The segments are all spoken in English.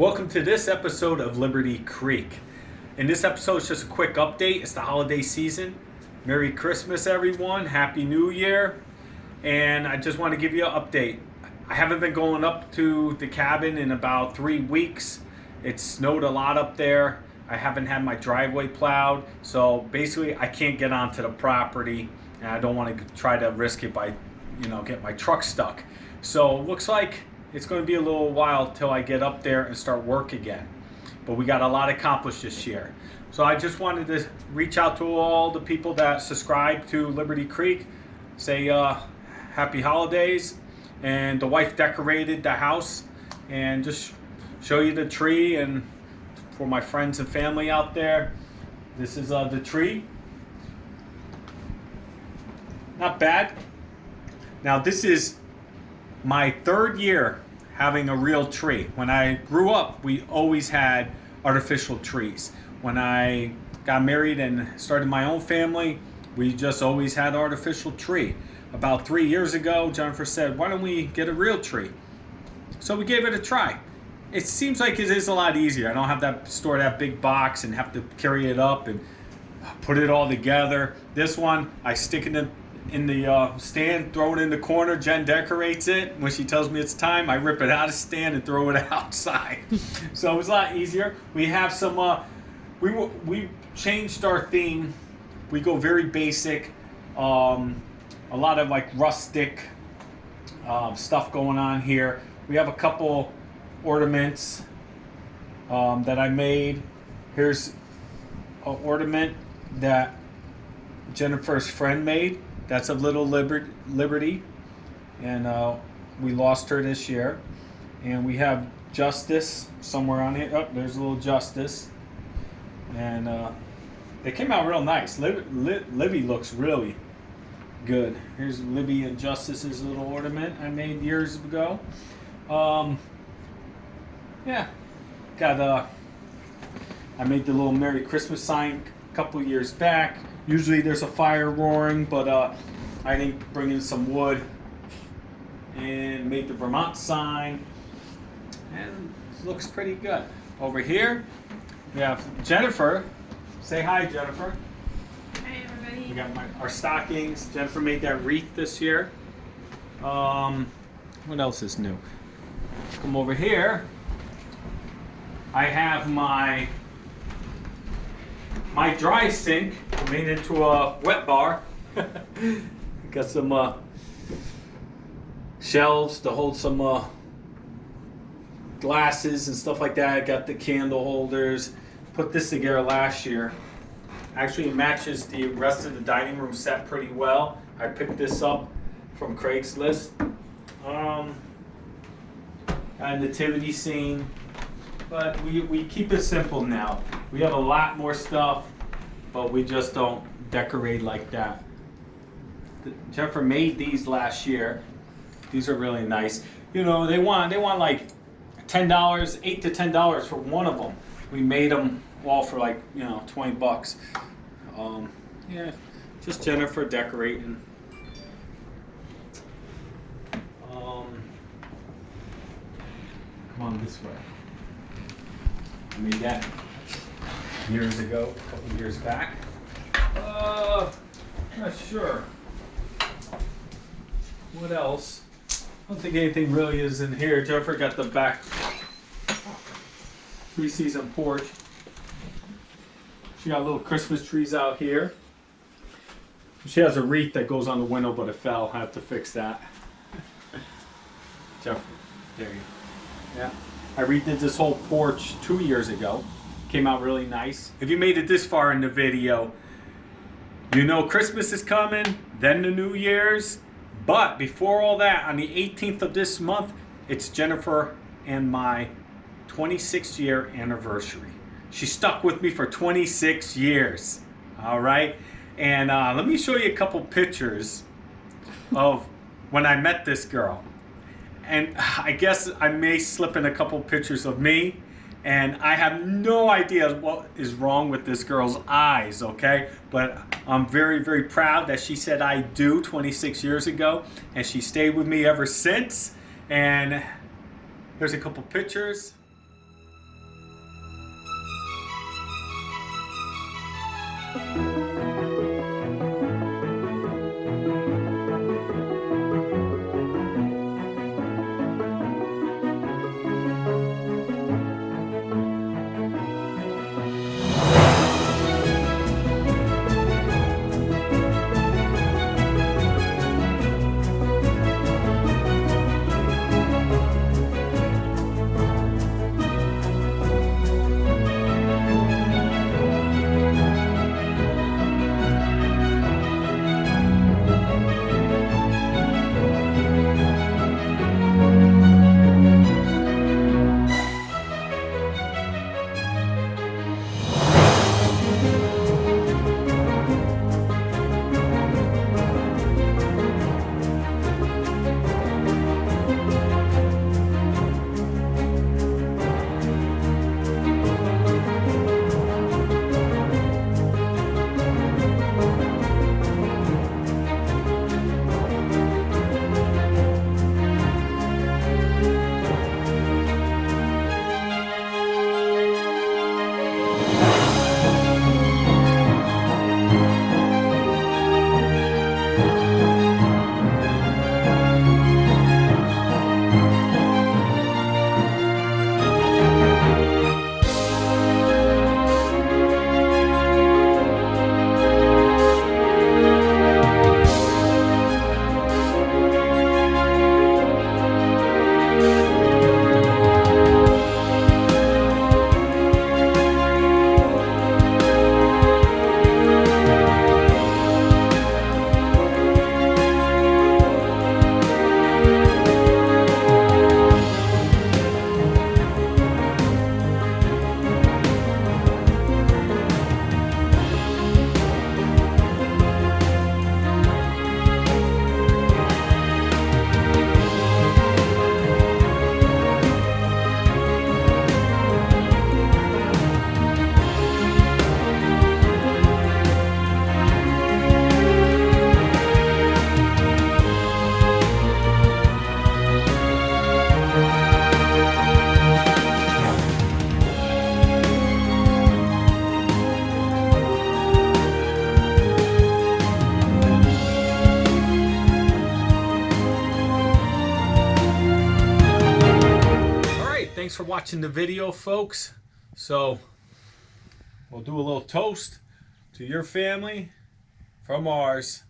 Welcome to this episode of Liberty Creek. In this episode, it's just a quick update. It's the holiday season. Merry Christmas, everyone. Happy New Year. And I just want to give you an update. I haven't been going up to the cabin in about 3 weeks. It snowed a lot up there. I haven't had my driveway plowed. So basically, I can't get onto the property. And I don't want to try to risk it by, get my truck stuck. So it looks like it's going to be a little while till I get up there and start work again. But we got a lot accomplished this year. So I just wanted to reach out to all the people that subscribe to Liberty Creek, say happy holidays. And the wife decorated the house and just show you the tree. And for my friends and family out there, this is the tree. Not bad. Now this is my 3rd year having a real tree. When I grew up, we always had artificial trees. When I got married and started my own family, we just always had artificial tree. About 3 years ago, Jennifer said, why don't we get a real tree? So we gave it a try. It seems like it is a lot easier. I don't have to store that big box and have to carry it up and put it all together. This one, I stick it in the stand, throw it in the corner. Jen decorates it. When she tells me it's time, I rip it out of the stand and throw it outside. So it's a lot easier. We have some, we changed our theme. We go very basic. A lot of like rustic stuff going on here. We have a couple ornaments that I made. Here's an ornament that Jennifer's friend made. That's a little Liberty, and we lost her this year. And we have Justice somewhere on here. Oh, there's a little Justice, and they came out real nice. Libby looks really good. Here's Libby and Justice's little ornament I made years ago. Yeah, got I made the little Merry Christmas sign a couple years back. Usually there's a fire roaring, but I didn't bring in some wood and made the Vermont sign, and it looks pretty good. Over here we have Jennifer. Say hi, Jennifer. Hi, everybody. We got our stockings. Jennifer made that wreath this year. What else is new? Come over here. I have my dry sink made into a wet bar. Got some shelves to hold some glasses and stuff like that. Got the candle holders. Put this together last year. Actually, it matches the rest of the dining room set pretty well. I picked this up from Craigslist. A nativity scene. But we keep it simple now. We have a lot more stuff, but we just don't decorate like that. Jennifer made these last year. These are really nice. They want like $10, $8 to $10 for one of them. We made them all for like 20 bucks. Yeah, just Jennifer decorating. Come on this way. I made that years ago, a couple years back. Not sure. What else? I don't think anything really is in here. Jennifer got the back 3-season porch. She got little Christmas trees out here. She has a wreath that goes on the window, but it fell. I have to fix that. Jennifer, there you go. Yeah. I redid this whole porch 2 years ago. Came out really nice. If you made it this far in the video, you know Christmas is coming, then the New Year's. But before all that, on the 18th of this month, it's Jennifer and my 26th year anniversary. She stuck with me for 26 years. All right. And let me show you a couple pictures of when I met this girl. And I guess I may slip in a couple pictures of me, and I have no idea what is wrong with this girl's eyes, okay? But I'm very, very proud that she said I do 26 years ago, and she stayed with me ever since. And there's a couple pictures. Thanks for watching the video, folks. So we'll do a little toast to your family from ours.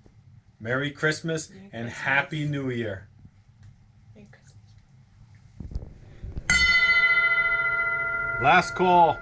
Merry Christmas and Happy New Year. Merry Christmas. Last call.